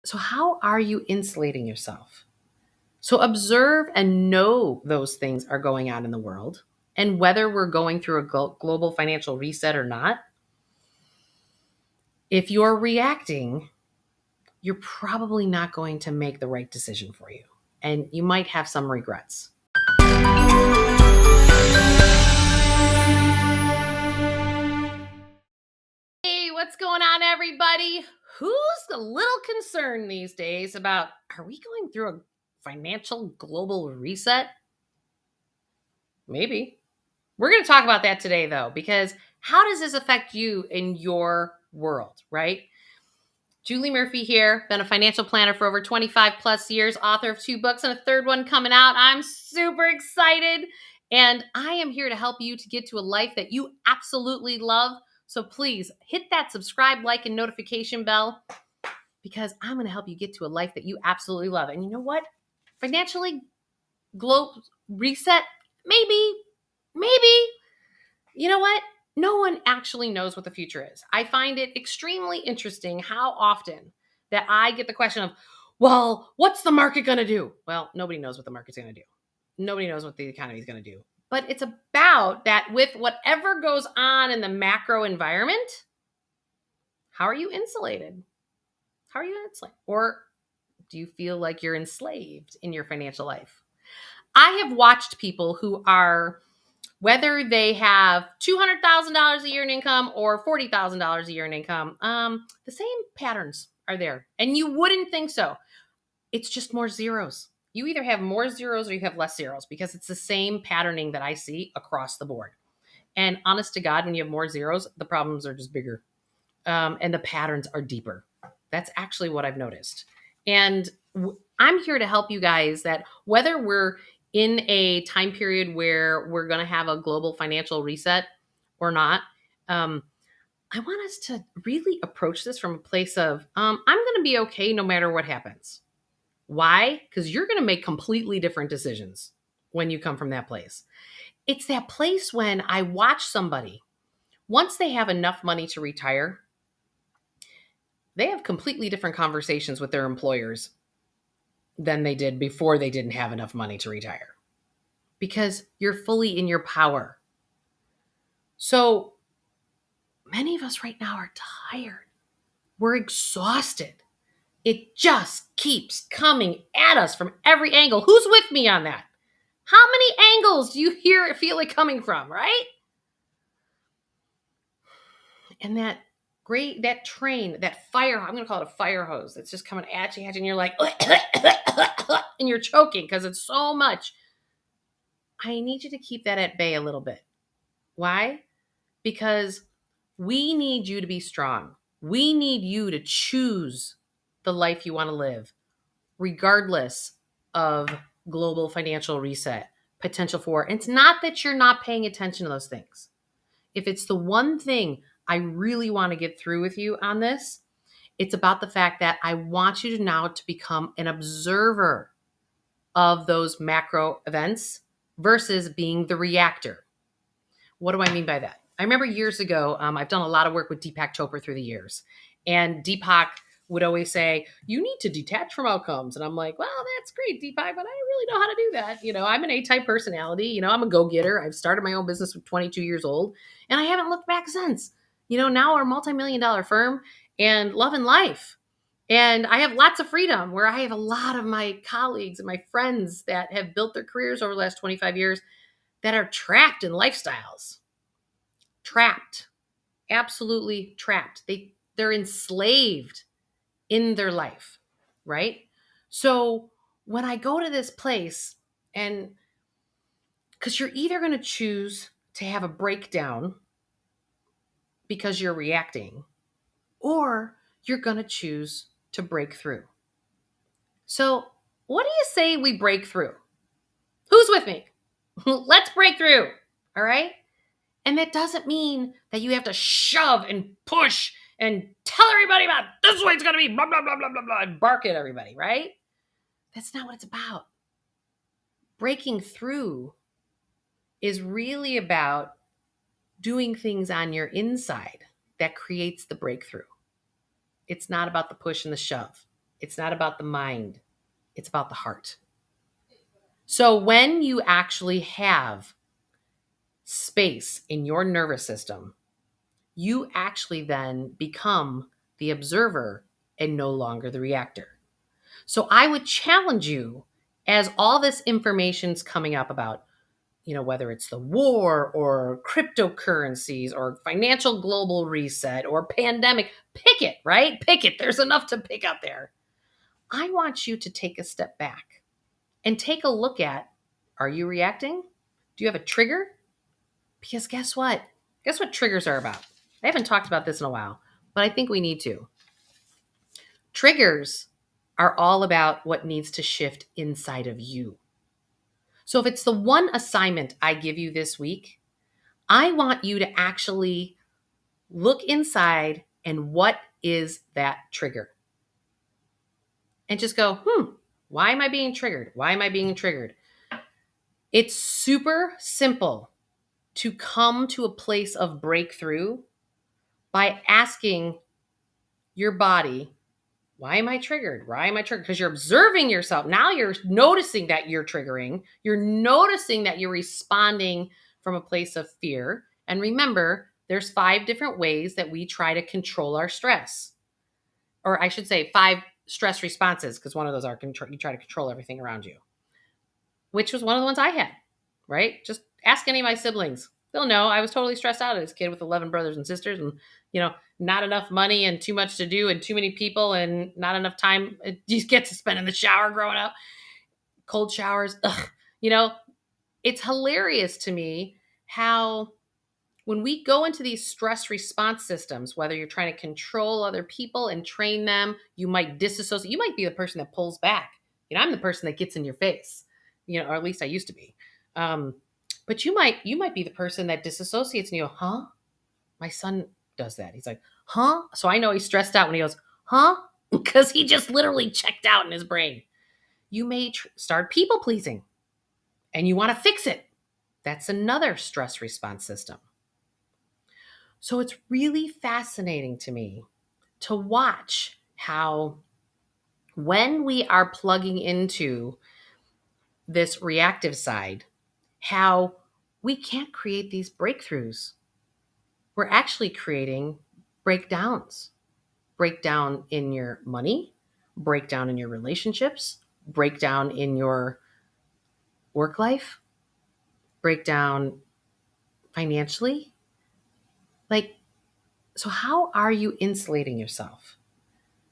So, how are you insulating yourself? So, observe and know those things are going on in the world. And whether we're going through a global financial reset or not, if you're reacting, you're probably not going to make the right decision for you. And you might have some regrets. Hey, what's going on, everybody? Who's a little concerned these days about, are we going through a financial global reset? Maybe. We're going to talk about that today, though, because how does this affect you in your world, right? Julie Murphy here, been a financial planner for over 25 plus years, author of 2 books and a third one coming out. I'm super excited. And I am here to help you to get to a life that you absolutely love. So please hit that subscribe, like, and notification bell because I'm going to help you get to a life that you absolutely love. And you know what? Financially global reset, maybe. You know what? No one actually knows what the future is. I find it extremely interesting how often that I get the question of, well, what's the market going to do? Well, nobody knows what the market's going to do. Nobody knows what the economy is going to do. But it's about that with whatever goes on in the macro environment, how are you insulated? How are you insulated? Or do you feel like you're enslaved in your financial life? I have watched people who are, whether they have $200,000 a year in income or $40,000 a year in income, the same patterns are there. And you wouldn't think so. It's just more zeros. You either have more zeros or you have less zeros because it's the same patterning that I see across the board. And honest to God, when you have more zeros, the problems are just bigger, and the patterns are deeper. That's actually what I've noticed. And I'm here to help you guys that whether we're in a time period where we're going to have a global financial reset or not, I want us to really approach this from a place of, I'm going to be okay no matter what happens. Why? Because you're going to make completely different decisions when you come from that place. It's that place when I watch somebody, once they have enough money to retire, they have completely different conversations with their employers than they did before they didn't have enough money to retire because you're fully in your power. So many of us right now are tired. We're exhausted. It just keeps coming at us from every angle. Who's with me on that? How many angles do you feel it coming from, right? And that train, that fire, I'm going to call it a fire hose that's just coming at you, and you're like, and you're choking because it's so much. I need you to keep that at bay a little bit. Why? Because we need you to be strong. We need you to choose the life you want to live, regardless of global financial reset, potential for. And it's not that you're not paying attention to those things. If it's the one thing I really want to get through with you on this, it's about the fact that I want you to now to become an observer of those macro events versus being the reactor. What do I mean by that? I remember years ago, I've done a lot of work with Deepak Chopra through the years. And Deepak would always say, you need to detach from outcomes. And I'm like, well, that's great, Deepak, but I don't really know how to do that. I'm an A-type personality. I'm a go-getter. I've started my own business at 22 years old, and I haven't looked back since. Now we're a multi-million-dollar firm and loving life. And I have lots of freedom where I have a lot of my colleagues and my friends that have built their careers over the last 25 years that are trapped in lifestyles. Trapped. Absolutely trapped. They're enslaved in their life, right? So when I go to this place, and because you're either going to choose to have a breakdown because you're reacting, or you're going to choose to break through. So what do you say we break through? Who's with me? Let's break through. All right. And that doesn't mean that you have to shove and push and tell everybody about this way it's going to be, blah, blah, blah, blah, blah, blah, and bark at everybody, right? That's not what it's about. Breaking through is really about doing things on your inside that creates the breakthrough. It's not about the push and the shove. It's not about the mind. It's about the heart. So when you actually have space in your nervous system, you actually then become the observer and no longer the reactor. So I would challenge you, as all this information's coming up about, whether it's the war or cryptocurrencies or financial global reset or pandemic, pick it, right? Pick it. There's enough to pick out there. I want you to take a step back and take a look at, are you reacting? Do you have a trigger? Because guess what? Guess what triggers are about? I haven't talked about this in a while, but I think we need to. Triggers are all about what needs to shift inside of you. So if it's the one assignment I give you this week, I want you to actually look inside and what is that trigger? And just go, why am I being triggered? Why am I being triggered? It's super simple to come to a place of breakthrough by asking your body, why am I triggered? Why am I triggered? Because you're observing yourself. Now you're noticing that you're triggering. You're noticing that you're responding from a place of fear. And remember, there's 5 different ways that we try to control our stress. Or I should say 5 stress responses, because one of those are you try to control everything around you, which was one of the ones I had, right? Just ask any of my siblings. They'll know I was totally stressed out as a kid with 11 brothers and sisters and, not enough money and too much to do and too many people and not enough time you get to spend in the shower growing up. Cold showers. Ugh. It's hilarious to me how when we go into these stress response systems, whether you're trying to control other people and train them, you might disassociate. You might be the person that pulls back. I'm the person that gets in your face, or at least I used to be. But you might be the person that disassociates and you go, huh? My son does that. He's like, huh? So I know he's stressed out when he goes, huh? Because he just literally checked out in his brain. You may start people pleasing and you want to fix it. That's another stress response system. So it's really fascinating to me to watch how when we are plugging into this reactive side, how we can't create these breakthroughs. We're actually creating breakdowns. Breakdown in your money, breakdown in your relationships, breakdown in your work life, breakdown financially. So how are you insulating yourself?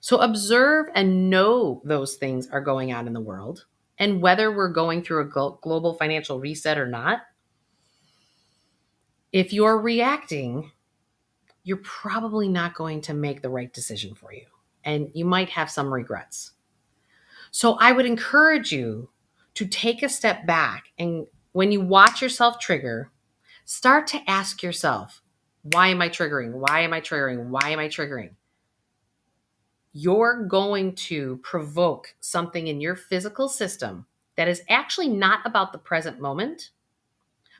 So observe and know those things are going on in the world. And whether we're going through a global financial reset or not, if you're reacting, you're probably not going to make the right decision for you. And you might have some regrets. So I would encourage you to take a step back. And when you watch yourself trigger, start to ask yourself, why am I triggering? Why am I triggering? Why am I triggering? You're going to provoke something in your physical system that is actually not about the present moment,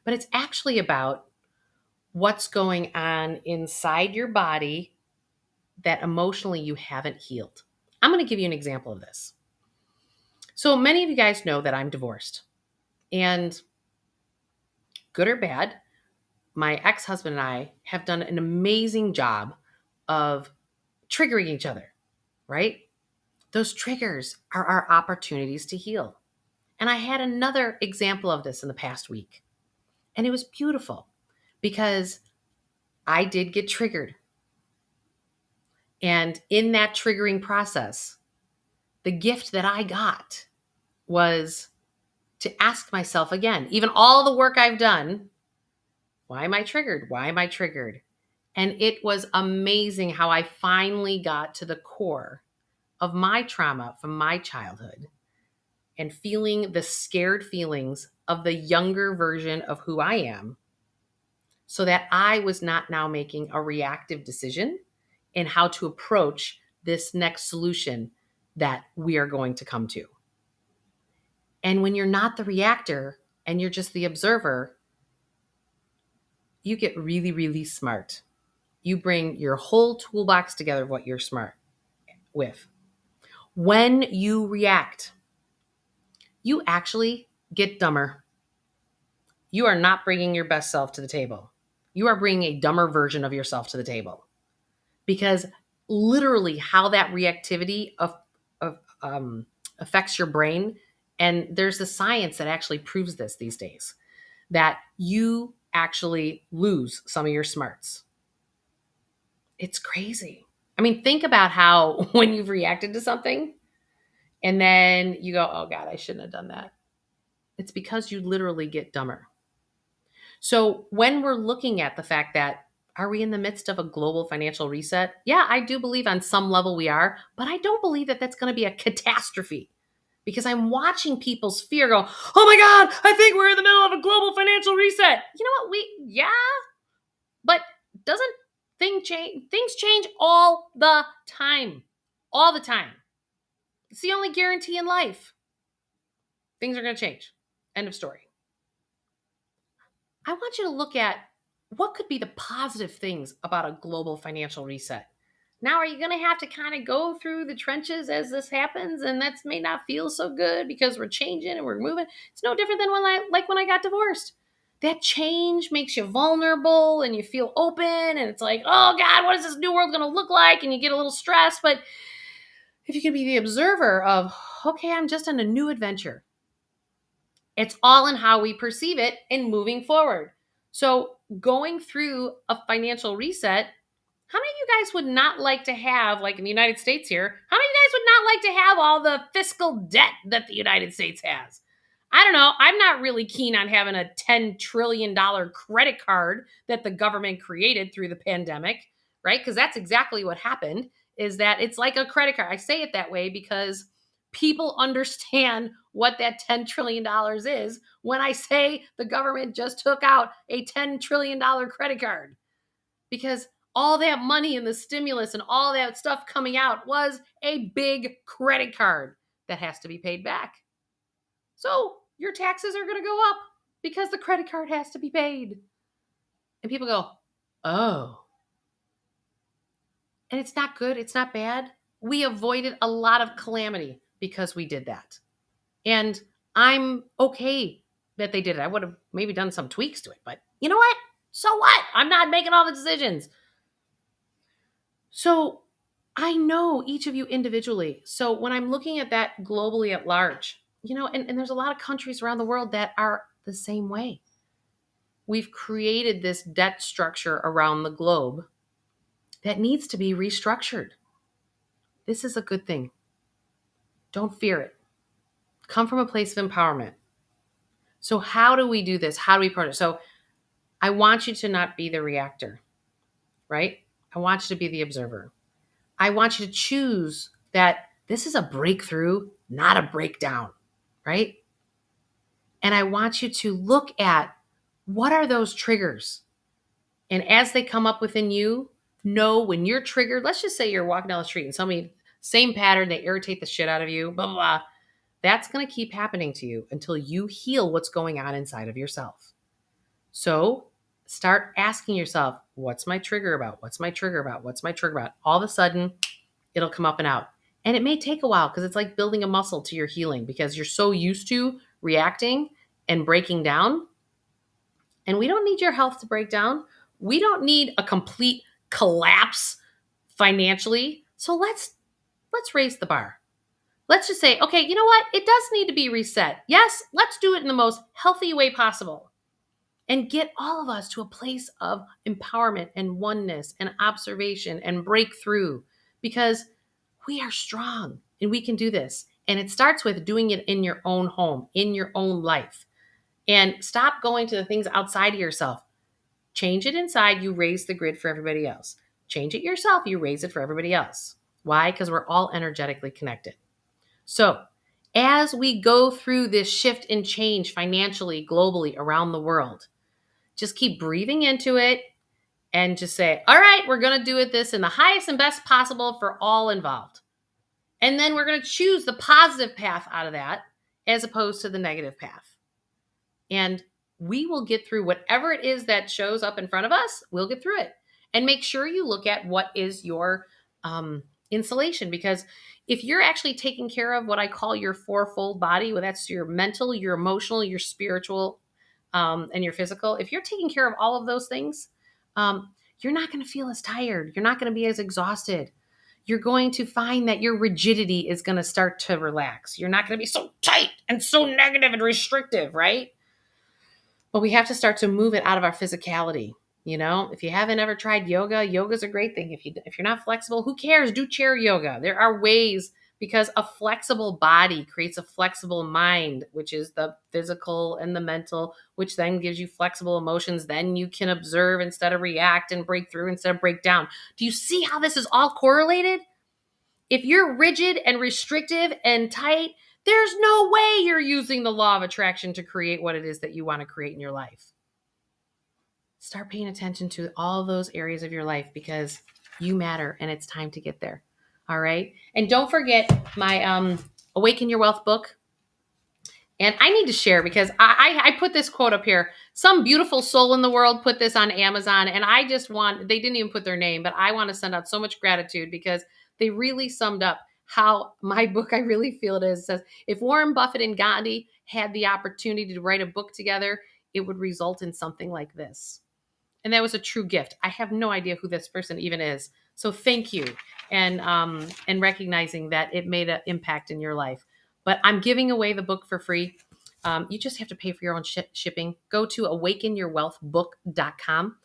but it's actually about what's going on inside your body that emotionally you haven't healed. I'm going to give you an example of this. So many of you guys know that I'm divorced. And good or bad, my ex-husband and I have done an amazing job of triggering each other, right? Those triggers are our opportunities to heal. And I had another example of this in the past week. And it was beautiful because I did get triggered. And in that triggering process, the gift that I got was to ask myself again, even all the work I've done, why am I triggered? Why am I triggered? And it was amazing how I finally got to the core of my trauma from my childhood and feeling the scared feelings of the younger version of who I am, so that I was not now making a reactive decision in how to approach this next solution that we are going to come to. And when you're not the reactor and you're just the observer, you get really, really smart. You bring your whole toolbox together of what you're smart with. When you react, you actually get dumber. You are not bringing your best self to the table. You are bringing a dumber version of yourself to the table, because literally how that reactivity of affects your brain. And there's the science that actually proves this these days, that you actually lose some of your smarts. It's crazy. I mean, think about how when you've reacted to something and then you go, oh God, I shouldn't have done that. It's because you literally get dumber. So when we're looking at the fact that, are we in the midst of a global financial reset? Yeah, I do believe on some level we are, but I don't believe that that's going to be a catastrophe, because I'm watching people's fear go, oh my God, I think we're in the middle of a global financial reset. You know what? Yeah, but doesn't things change all the time. All the time. It's the only guarantee in life. Things are going to change. End of story. I want you to look at what could be the positive things about a global financial reset. Now, are you going to have to kind of go through the trenches as this happens? And that may not feel so good because we're changing and we're moving. It's no different than when I got divorced. That change makes you vulnerable and you feel open. And it's like, oh God, what is this new world going to look like? And you get a little stressed. But if you can be the observer of, okay, I'm just on a new adventure. It's all in how we perceive it and moving forward. So going through a financial reset, how many of you guys would not like to have, like in the United States here, how many of you guys would not like to have all the fiscal debt that the United States has? I don't know. I'm not really keen on having a $10 trillion credit card that the government created through the pandemic, right? Because that's exactly what happened, is that it's like a credit card. I say it that way because people understand what that $10 trillion is when I say the government just took out a $10 trillion credit card. Because all that money and the stimulus and all that stuff coming out was a big credit card that has to be paid back. So your taxes are going to go up because the credit card has to be paid. And people go, oh. And it's not good. It's not bad. We avoided a lot of calamity because we did that. And I'm okay that they did it. I would have maybe done some tweaks to it, but you know what? So what? I'm not making all the decisions. So I know each of you individually. So when I'm looking at that globally at large, and there's a lot of countries around the world that are the same way. We've created this debt structure around the globe that needs to be restructured. This is a good thing. Don't fear it. Come from a place of empowerment. So how do we do this? How do we approach it? So I want you to not be the reactor, right? I want you to be the observer. I want you to choose that this is a breakthrough, not a breakdown, right? And I want you to look at what are those triggers? And as they come up within you, know when you're triggered. Let's just say you're walking down the street and somebody, same pattern, they irritate the shit out of you, blah, blah, blah. That's going to keep happening to you until you heal what's going on inside of yourself. So start asking yourself, what's my trigger about? What's my trigger about? What's my trigger about? All of a sudden, it'll come up and out. And it may take a while because it's like building a muscle to your healing, because you're so used to reacting and breaking down. And we don't need your health to break down. We don't need a complete collapse financially. So let's raise the bar. Let's just say, okay, you know what? It does need to be reset. Yes, let's do it in the most healthy way possible and get all of us to a place of empowerment and oneness and observation and breakthrough, because we are strong and we can do this. And it starts with doing it in your own home, in your own life. And stop going to the things outside of yourself. Change it inside, you raise the grid for everybody else. Change it yourself, you raise it for everybody else. Why? Because we're all energetically connected. So as we go through this shift and change financially, globally, around the world, just keep breathing into it and just say, all right, we're going to do it this in the highest and best possible for all involved. And then we're going to choose the positive path out of that as opposed to the negative path. And we will get through whatever it is that shows up in front of us. We'll get through it. And make sure you look at what is your insulation, because if you're actually taking care of what I call your fourfold body, well, that's your mental, your emotional, your spiritual, and your physical. If you're taking care of all of those things, you're not going to feel as tired. You're not going to be as exhausted. You're going to find that your rigidity is going to start to relax. You're not going to be so tight and so negative and restrictive, right? But we have to start to move it out of our physicality. If you haven't ever tried yoga, yoga's a great thing. If you're not flexible, who cares? Do chair yoga. There are ways, because a flexible body creates a flexible mind, which is the physical and the mental, which then gives you flexible emotions. Then you can observe instead of react, and break through instead of break down. Do you see how this is all correlated? If you're rigid and restrictive and tight, there's no way you're using the law of attraction to create what it is that you want to create in your life. Start paying attention to all those areas of your life, because you matter and it's time to get there. All right. And don't forget my Awaken Your Wealth book. And I need to share, because I put this quote up here. Some beautiful soul in the world put this on Amazon, and they didn't even put their name, but I want to send out so much gratitude, because they really summed up how my book, I really feel it is. It says, if Warren Buffett and Gandhi had the opportunity to write a book together, it would result in something like this. And that was a true gift. I have no idea who this person even is. So thank you. And recognizing that it made an impact in your life. But I'm giving away the book for free. You just have to pay for your own shipping. Go to awakenyourwealthbook.com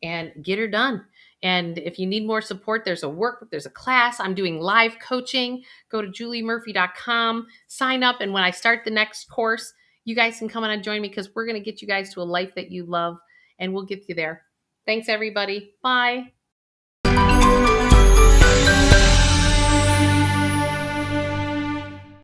and get her done. And if you need more support, there's a workbook, there's a class. I'm doing live coaching. Go to juliemurphy.com, sign up. And when I start the next course, you guys can come on and join me, because we're going to get you guys to a life that you love, and we'll get you there. Thanks, everybody. Bye.